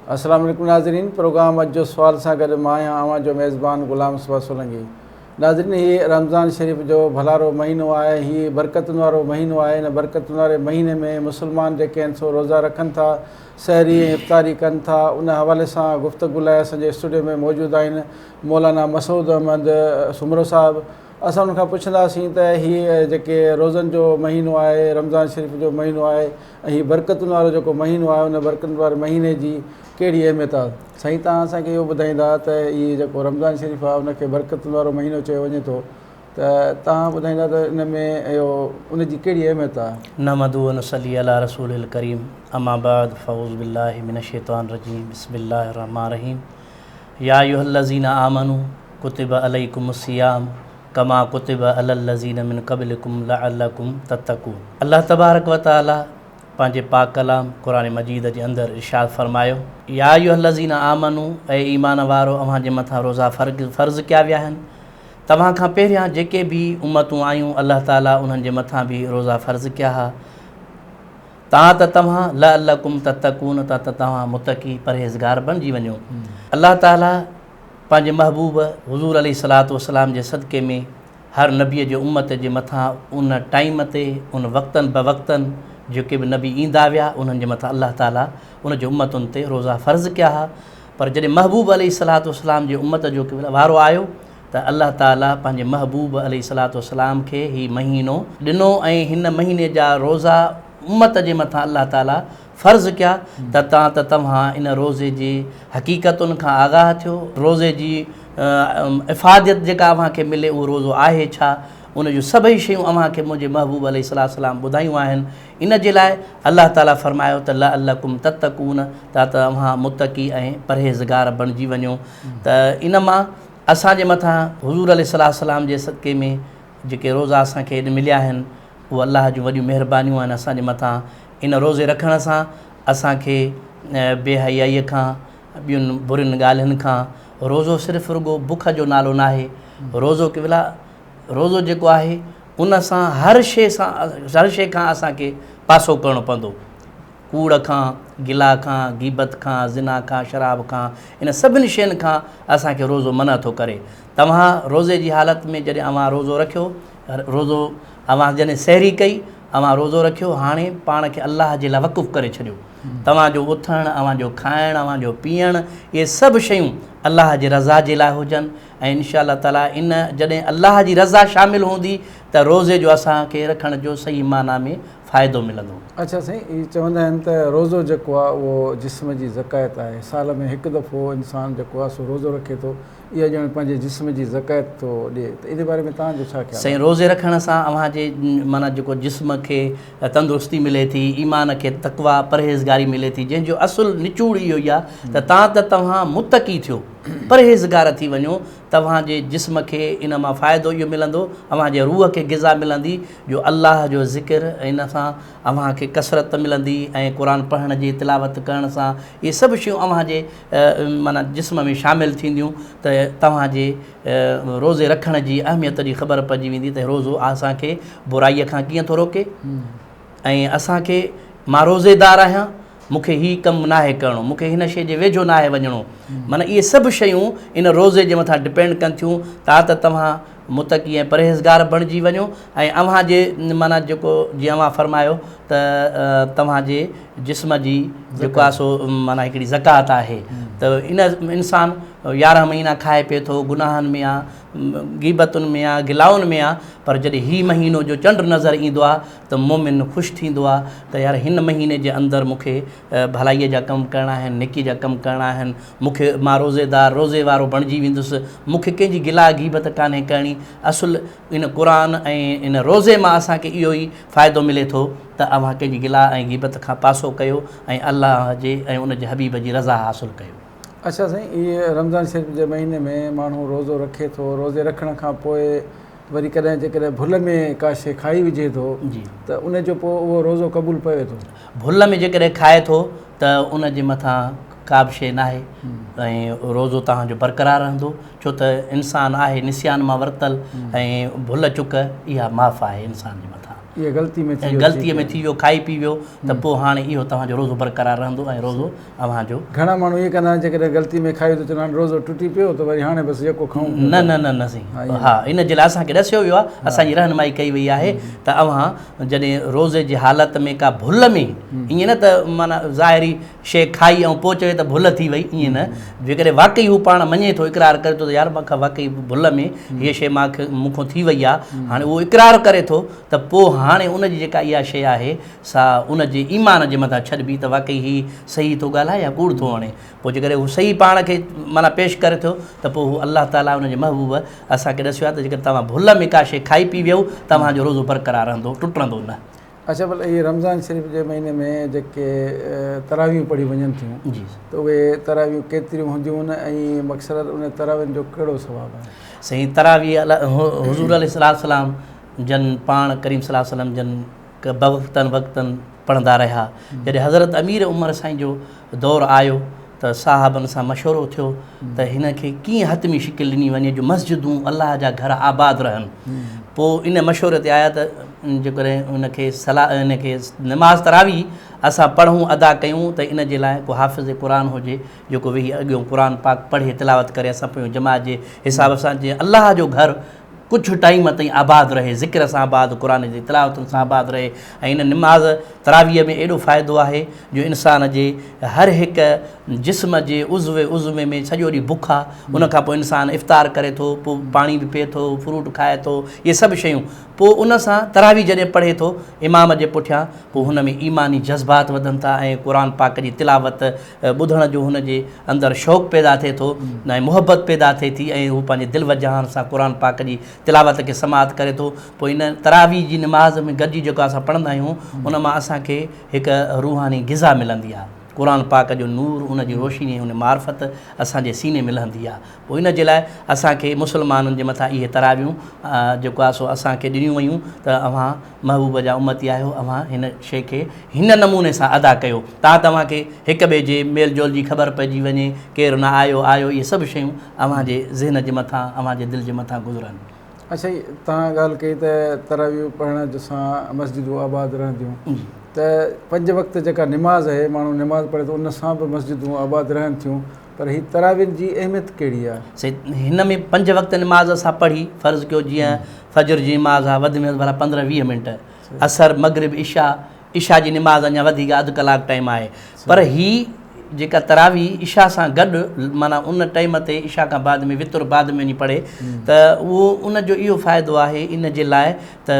अस्सलाम वालेकुम नाज़रीन। प्रोग्राम अॼु जो सुवाल सां गॾु मां आहियां अवां जो मेज़बान ग़ुलाम सुबह सोलंकी। नाज़रीन, हीअ रमज़ान शरीफ़ जो भलारो महीनो आहे, हीअ बरकतुनि वारो महीनो आहे। हिन बरकतुनि वारे महीने में मुस्लमान जेके आहिनि सो रोज़ा रखनि था, सहरी ऐं इफ़्तारी कनि था। उन हवाले सां गुफ़्तगू लाइ असांजे स्टूडियो में मौजूदु आहिनि मौलाना मसूद अहमद सुमरो साहिबु। असां उनखां पुछंदासीं त हीअ जेके रोज़नि जो महीनो आहे, रमज़ान शरीफ़ जो महीनो आहे, ऐं हीअ बरकतुनि वारो जेको महीनो आहे, उन बरकतुनि वारे महीने जी कहिड़ी अहमियत आहे। साईं, तव्हां असांखे इहो ॿुधाईंदा त हीअ जेको रमज़ान शरीफ़ आहे उनखे बरकतुनि वारो महीनो चयो वञे थो, त तव्हां ॿुधाईंदा त इन में इहो उनजी कहिड़ी अहमियत आहे। नहमदु व नसल्ली अला रसूलिल करीम, अम्मा बाद, फ़ऊज़ु बिल्लाहि मिनश शैतानिर रजीम, बिस्मिल्लाहिर रहमानिर रहीम। या अय्युहल्लज़ीना आमनू कुतिबा अलैकुमुस सियाम कमा कुतिबा अलल लज़ीना मिन क़ब्लिकुम लअल्लकुम तत्तक़ून। अल्लाह तबारक व तआला पंहिंजे पाक कलाम क़ुरान मजीद जे अंदरि इरशाद फ़रमायो, या अय्युहल्लज़ीना आमनू, ऐं ईमान वारो, अव्हांजे मथां रोज़ा फ़र्ज़ कया विया आहिनि। तव्हां खां पहिरियां जेके बि उम्मतूं आयूं, अल्लाह ताला उन्हनि जे मथां बि रोज़ा फ़र्ज़ कया हुआ, तव्हां लअल्लकुम तत्तक़ून, त तव्हां मुतक़ी परहेज़गार बणिजी वञो। अल्लाह ताला पंहिंजे महबूब हुज़ूर अलैहिस्सलातु वस्सलाम जे सदक़े में हर नबीअ जे उम्मत जे मथां उन टाइम ते, उन वक़्तनि ब वक़्तनि जेके बि नबी ईंदा विया, उन्हनि जे मथां अल्लाह ताला उन जे उम्मतुनि ते रोज़ा फ़र्ज़ कया हुआ। पर जॾहिं महबूब अलैहिस्सलातु वस्सलाम जे उम्मत जो वारो आयो त अल्लाह ताला पंहिंजे महबूब अलैहिस्सलातु वस्सलाम खे हीउ महीनो ॾिनो, ऐं हिन महीने जा रोज़ा उम्मत जे मथां अल्लाह ताला फ़र्ज़ कया त तव्हां इन रोज़े जी हक़ीक़तुनि खां आगाह थियो। रोज़े जी इफ़ादत जेका अव्हांखे मिले, उहो रोज़ो आहे छा, उन जूं सभई शयूं अव्हांखे मुंहिंजे महबूब अलैहिस्सलातु वस्सलाम ॿुधायूं आहिनि। इन जे लाइ अल्लाह ताला फ़रमायो त लअल्लकुम तत्तक़ून, त तव्हां मुतक़ी ऐं परहेज़गार बणिजी वञो। त इन मां असांजे मथां हुज़ूर अलैहिस्सलातु वस्सलाम जे सदक़े में जेके रोज़ा असांखे मिलिया आहिनि, उहे अलाह जूं वॾियूं महिरबानियूं आहिनि असांजे मथां। इन रोज़े रखण सां असांखे बेहयाईअ खां, ॿियुनि बुरियुनि ॻाल्हियुनि खां, रोज़ो सिर्फ़ु रुॻो बुख जो नालो न आहे। रोज़ो जेको आहे उन सां हर शइ खां असांखे पासो करिणो पवंदो। कूड़ खां, गिला खां, गीबत खां, ज़िना खां, शराब खां, इन सभिनी शयुनि खां असांखे रोज़ो मना थो करे। तव्हां रोज़े जी हालति में जॾहिं अव्हां रोज़ो रखियो, रोज़ो अव्हां जॾहिं सहरी कई, अव्हां रोज़ो रखियो, हाणे पाण खे अलाह जे लाइ वक़ुफ़ु करे छॾियो। तव्हांजो उथणु, अव्हांजो खाइणु, अव्हांजो पीअणु, इहे सभु शयूं अलाह जे रज़ा जे लाइ हुजनि। ऐं इंशा अल्लाह ताला इन जॾहिं अलाह जी रज़ा शामिलु हूंदी त रोज़े जो असांखे रखण जो सही माना में फ़ाइदो मिलंदो। अच्छा साईं, इहे चवंदा आहिनि त रोज़ो जेको आहे उहो जिस्म जी ज़कायत आहे। साल में हिकु दफ़ो इंसानु जेको आहे सो रोज़ो रखे थो, इहा ॼण पंहिंजे जिस्म जी ज़कायत थो ॾिए। त इन बारे में तव्हांजो छा ख़्यालु आहे? साईं, रोज़े रखण सां अव्हांजे माना जेको जिस्म खे तंदुरुस्ती मिले थी, ईमान खे तक़वा परहेज़गारी मिले थी, जंहिंजो असुलु निचोड़ इहो ई आहे त तव्हां मुतक़ी थियो, परहेज़गार थी वञो। तव्हांजे जिस्म खे इन मां फ़ाइदो इहो मिलंदो, अव्हांजे रूह खे ग़िज़ा मिलंदी, जो अलाह जो ज़िक्र, इन सां अव्हांखे कसरत मिलंदी, ऐं क़ुर पढ़ण जी तिलावत करण सां इहे सभु शयूं अव्हांजे माना जिस्म में शामिलु थींदियूं। त तव्हांजे रोज़े रखण जी अहमियत जी ख़बर पइजी वेंदी त रोज़ो असांखे बुराईअ खां कीअं थो रोके। ऐं असांखे, मां रोज़ेदार आहियां, मूंखे हीउ कमु नाहे करिणो, मूंखे हिन शइ जे वेझो नाहे वञिणो, माना इहे सभु शयूं इन रोज़े जे मथां डिपेंड कनि थियूं त तव्हां मुतक़ी ऐं परहेज़गार बणिजी वञो। ऐं अव्हांजे माना जेको जीअं अव्हां फ़रमायो त तव्हांजे जिस्म जी जेको आहे सो माना हिकिड़ी ज़कात आहे। त इन इंसानु 11 महीना खाए पिए थो, गुनाहनि में आहे, गीबतुनि में आहे, गिलाउनि में आहे, पर जॾहिं हीउ महीनो जो चंड नज़र ईंदो आहे त मोमिन ख़ुशि थींदो आहे त यार हिन महीने जे अंदरि मूंखे भलाईअ जा कमु करणा आहिनि, नेकी जा कमु करणा आहिनि, मां रोज़े वारो बणिजी वेंदुसि, मूंखे कंहिंजी गिला गीबत कान्हे करणी। असुलु इन क़ुर ऐं इन रोज़े मां असांखे इहो ई फ़ाइदो मिले थो त अव्हां कंहिंजी गिला ऐं गीबत खां पासो कयो ऐं अलाह जे ऐं उन जे हबीब जी रज़ा हासिलु कयो। अच्छा साईं, इहे रमज़ान शरीफ़ जे महीने में माण्हू रोज़ो रखे थो, रोज़े रखण खां पोइ वरी कॾहिं जेकॾहिं भुल में का शइ खाई विझे थो जी, त उन जो पोइ उहो रोज़ो क़बूलु पए थो। भुल में जेकॾहिं खाए थो त उन जे मथां का बि शइ न आहे, ऐं रोज़ो तव्हांजो बरक़रार रहंदो, छो त इंसानु आहे निस्यान मां वरितलु, ऐं भुल चुक इहा माफ़ आहे इंसान जे मथां। इहा ग़लतीअ में थी वियो, खाई पी वियो, त पोइ हाणे इहो तव्हांजो रोज़ो बरक़रार रहंदो ऐं रोज़ो अव्हांजो। घणा माण्हू इहे कंदा आहिनि जेकॾहिं ग़लती में खाई त चवंदा आहिनि रोज़ो टुटी पियो त वरी हाणे बसि जेको खाऊं। न न न न साईं, हा, इन जे लाइ असांखे ॾसियो वियो आहे, असांजी रहनुमाई कई वई आहे त अव्हां जॾहिं रोज़े जी हालत में का भुल में, ईअं न त माना ज़ाहिरी शइ खाई ऐं पोइ चवे त भुल थी वई, ईअं न, जेकॾहिं वाक़ई हू पाण मञे थो, इक़रार करे थो त यार मूंखां वाक़ई भुल में हीअ शइ मूंखां थी वई आहे, हाणे उहो इक़रार करे थो त पोइ हाणे उनजी जेका इहा शइ आहे सा उनजे ईमान जे मथां छॾिबी त वाक़ई ही सही थो ॻाल्हाए या कूड़ थो हणे। पोइ जेकॾहिं हू सही पाण खे माना पेश करे थो त पोइ हू अलाह ताला उनजे महबूब असांखे ॾसियो आहे त जेकर तव्हां भुल में का शइ खाई पी वियो तव्हांजो रोज़ो बरक़रार रहंदो, टुटंदो न। अच्छा, भले इहे रमज़ान शरीफ़ जे महीने में जेके तरावियूं पढ़ी वञनि थियूं जी, त उहे तरावियूं केतिरियूं हूंदियूं आहिनि ऐं मक़सद उन तरावियुनि जो कहिड़ो सवाबु आहे? साईं, तरावी हुज़ूर अलैहिस्सलाम जन पाण करीम सल्लल्लाहु अलैहि वसल्लम जन वक़्तनि पढ़ंदा रहिया। जॾहिं हज़रत अमीर उमर साईं जो दौरु आयो त साहबनि सां मशवरो थियो त हिन खे कीअं हतमी शिकिल ॾिनी वञे जो मस्जिदूं अलाह जा घर आबाद रहनि। पोइ इन मशवरे ते आया त जेकॾहिं उनखे इनखे नमाज़ तरावी असां पढ़ूं अदा कयूं त इन जे लाइ को हाफ़िज़ क़ुरान हुजे जेको वेही अॻियों क़ुरान पाक पढ़े तिलावत करे असां पोइ जमात जे हिसाब सां जीअं अलाह जो घर कुझु टाइम ताईं आबाद रहे, ज़िक्र सां आबाद, क़ुरान जी तिलावतुनि सां आबाद रहे। ऐं इन नमाज़ तरावीअ में एॾो फ़ाइदो आहे जो इंसान जे हर हिकु जिस्म जे उज़्व में सॼो ॾींहुं बुख आहे, उनखां पोइ इंसानु इफ़्तार करे थो, पोइ पाणी बि पीए थो, फ्रूट खाए थो, इहे सभु शयूं। पोइ उन सां तरावी जॾहिं पढ़े थो इमाम जे पुठियां, पोइ हुन में ईमानी जज़्बात वधनि था ऐं क़ुरान पाक जी तिलावत ॿुधण जो हुनजे अंदरि शौक़ु पैदा थिए थो ऐं मुहबत पैदा थिए थी ऐं हू पंहिंजे दिलि वजाहण सां क़ुरान पाक जी तिलावत खे समात करे थो। पोइ इन तरावी जी नमाज़ में गॾिजी जेको असां पढ़ंदा आहियूं उन मां असांखे हिकु रूहानी ग़िज़ा मिलंदी आहे, क़ुरान पाक जो नूर, उनजी रोशनी, उन मार्फत असांजे सीने में लहंदी आहे। पोइ इन जे लाइ असांखे मुस्लमाननि जे मथां इहे तरावियूं जेको आहे सो असांखे ॾिनियूं वयूं त अव्हां महबूब जा उम्मती आहियो, अव्हां हिन शइ खे हिन नमूने सां अदा कयो। तव्हांखे हिक ॿिए जे मेल जोल जी ख़बर पइजी वञे, केरु न आयो, इहे सभु शयूं अव्हांजे ज़हन जे मथां, अव्हांजे दिलि जे मथां गुज़रनि। अच्छा, तव्हां ॻाल्हि कई त तरावियूं पढ़ण सां मस्जिदूं आबाद रहंदियूं, त 5 वक़्त जेका निमाज़ आहे, माण्हू निमाज़ पढ़े थो उन सां बि मस्जिदूं आबाद रहनि थियूं, पर हीअ तरावियुनि जी अहमियत कहिड़ी आहे? हिन में 5 वक़्त निमाज़ असां पढ़ी, फ़र्ज़ु कयो जीअं फजर जी निमाज़ आहे वधि में वधि भला 15-20 मिंट, असर, मगरिब, इशा जी निमाज़ अञा वधीक अधु कलाकु टाइम आहे, पर हीअ जेका तरावी इशा सां गॾु माना उन टाइम ते इशा खां बाद में वितुर बाद में वञी पढ़े त उहो उनजो इहो फ़ाइदो आहे इन जे लाइ त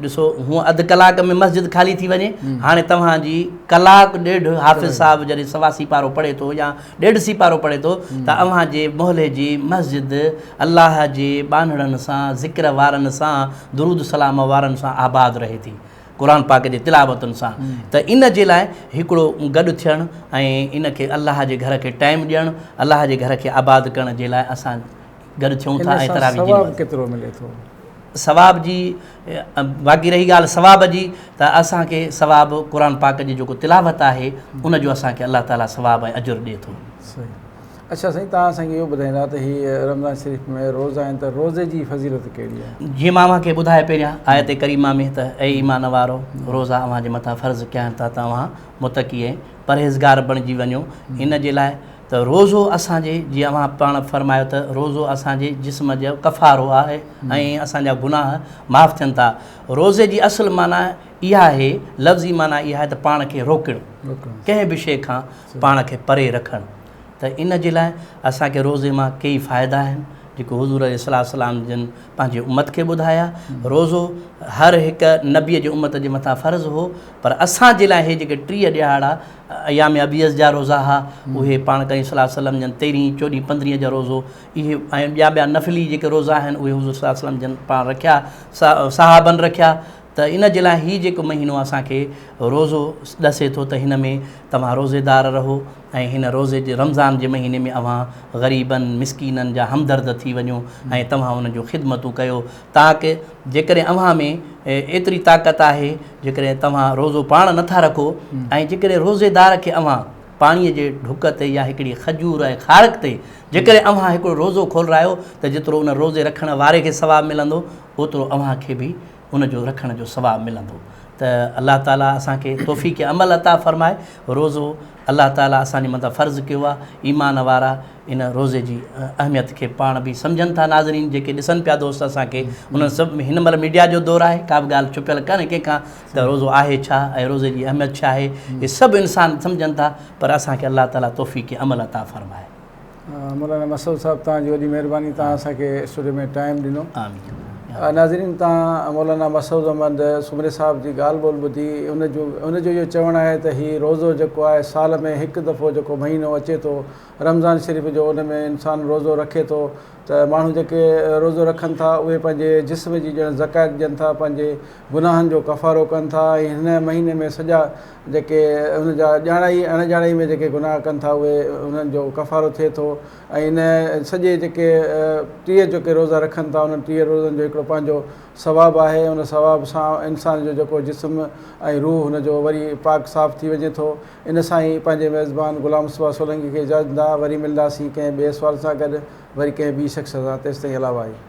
ॾिसो हूअं अधु कलाक में मस्जिद ख़ाली थी वञे, हाणे तव्हांजी कलाकु ॾेढ हाफ़िज़ साहिबु जॾहिं 1.25 सीपारो पढ़े थो या 1.5 सीपारो पढ़े थो त अव्हांजे मोहल्ले जी मस्जिद अलाह जे ॿानड़नि सां, ज़िक्र वारनि सां, दुरूद सलाम वारनि सां आबाद रहे थी, क़ुरान पाक जे तिलावतुनि सां। त इन जे लाइ हिकिड़ो गॾु थियणु ऐं इन खे अलाह जे घर खे टाइम ॾियणु, अलाह जे घर खे आबाद करण जे लाइ असां गॾु थियूं था। ऐं तरावी केतिरो मिले थो सवाब जी? बाक़ी रही ॻाल्हि सवाब जी त असांखे सवाब क़ुरान पाक जी जेको तिलावत आहे उनजो असांखे अलाह ताला सवाब ऐं अजुर ॾिए थो। सही। अच्छा साईं, तव्हां असांखे इहो ॿुधाईंदा त हीअ रमज़ान शरीफ़ में रोज़ा आहिनि त रोज़े जी फज़ीलत कहिड़ी आहे? जीअं मां तव्हांखे ॿुधाए पहिरियां आयत करीमा में त ऐं ईमान वारो रोज़ा अव्हांजे मथां फ़र्ज़ु कया आहिनि त तव्हां मुतक़ी ऐं परहेज़गार बणिजी वञो। इन जे लाइ त रोज़ो असांजे, जीअं अव्हां पाण फरमायो त रोज़ो असांजे जिस्म जो कफ़ारो आहे ऐं असांजा गुनाह माफ़ु थियनि था। रोज़े जी असुलु माना इहा आहे, लफ़्ज़ी माना इहा आहे त पाण खे रोकणु, कंहिं बि शइ खां पाण खे परे रखणु। त इन जे लाइ असांखे रोज़े मां कई फ़ाइदा आहिनि जेको हुज़ूर सलाम जन पंहिंजे उम्मत खे ॿुधाया। रोज़ो हर हिकु नबीअ जे उम्मत जे मथां फ़र्ज़ु हो, पर असांजे लाइ इहे जेके 3 ॾिहाड़ा अयाम अबीज़ जा रोज़ा हुआ उहे पाण करीम सलाम जन 13, 14, 15 जा रोज़ो, इहे ऐं ॿिया नफ़िली जेके रोज़ा आहिनि उहे हुज़ूर सलाम जन पाण रखिया, सहाबनि रखिया। त इन जे लाइ हीउ जेको महीनो असांखे रोज़ो ॾसे थो त हिन में तव्हां रोज़ेदार रहो ऐं हिन रोज़े जे रमज़ान जे महीने में अव्हां ग़रीबनि मिसकीननि जा हमदर्द थी वञो ऐं तव्हां उनजो ख़िदमतूं कयो, ताकी जेकॾहिं अव्हां में एतिरी ताक़त आहे, जेकॾहिं तव्हां रोज़ो पाण नथा रखो ऐं जेकॾहिं रोज़ेदार खे अव्हां पाणीअ जे ढुक ते या हिकिड़ी खजूर ऐं खारक ते जेकॾहिं अव्हां हिकिड़ो रोज़ो खोलायो त जेतिरो उन रोज़े रखण वारे खे सवाबु मिलंदो ओतिरो अव्हांखे बि उनजो रखण जो सवाबु मिलंदो। त अल्लाह ताला असांखे तौफ़ीक़ अमल अता फ़रमाए। रोज़ो अल्लाह ताला असांजे मथां फ़र्ज़ु कयो आहे। ईमान वारा इन रोज़े जी अहमियत खे पाण बि सम्झनि था। नाज़रीन जेके ॾिसनि पिया दोस्त असांखे, उन्हनि सभु हिन महिल मीडिया जो दौरु आहे, का बि ॻाल्हि छुपियल कान्हे कंहिंखां त रोज़ो आहे छा ऐं रोज़े जी अहमियत छा आहे, इहे सभु इंसान सम्झनि था, पर असांखे अल्लाह ताला तौफ़ीक़ अमल अता फ़रमाए। मौलाना मसूद साहब, तव्हांजी वॾी महिरबानी, तव्हां असांखे स्टूडियो में टाइम ॾिनो। आमीन। नाज़रीन, तव्हां मौलाना मसूद अहमद सुमरे साहिब जी ॻाल्हि ॿोल ॿुधी। उनजो इहो चवणु आहे त हीउ रोज़ो जेको आहे साल में हिकु दफ़ो जेको महीनो अचे थो रमज़ान शरीफ़ जो, उन में इंसानु रोज़ो रखे थो त माण्हू जेके रोज़ो रखनि था उहे पंहिंजे जिस्म जी ॼण ज़कात ॾियनि था, पंहिंजे गुनाहनि जो कफ़ारो कनि था। ऐं हिन महीने में सॼा जेके उनजा ॼाणाई अणॼाणाई में जेके गुनाह कनि था उहे उन्हनि जो कफ़ारो थिए थो। ऐं इन सॼे जेके 30 जेके रोज़ा रखनि था उन्हनि 30 रोज़नि जो हिकिड़ो पंहिंजो सवाबु आहे। उन सवाब सां इंसान जो जेको जिस्म ऐं रूह हुनजो वरी पाक साफ़ थी वञे थो। इन सां ई पंहिंजे मेज़बान गुलाम मुस्तफ़ा सोलंकी खे इजाज़त ॾींदा। वरी मिलंदासीं कंहिं ॿिए सुवाल सां गॾु, वरी कंहिं ॿी शख़्स सां। तेसिताईं अला भाई।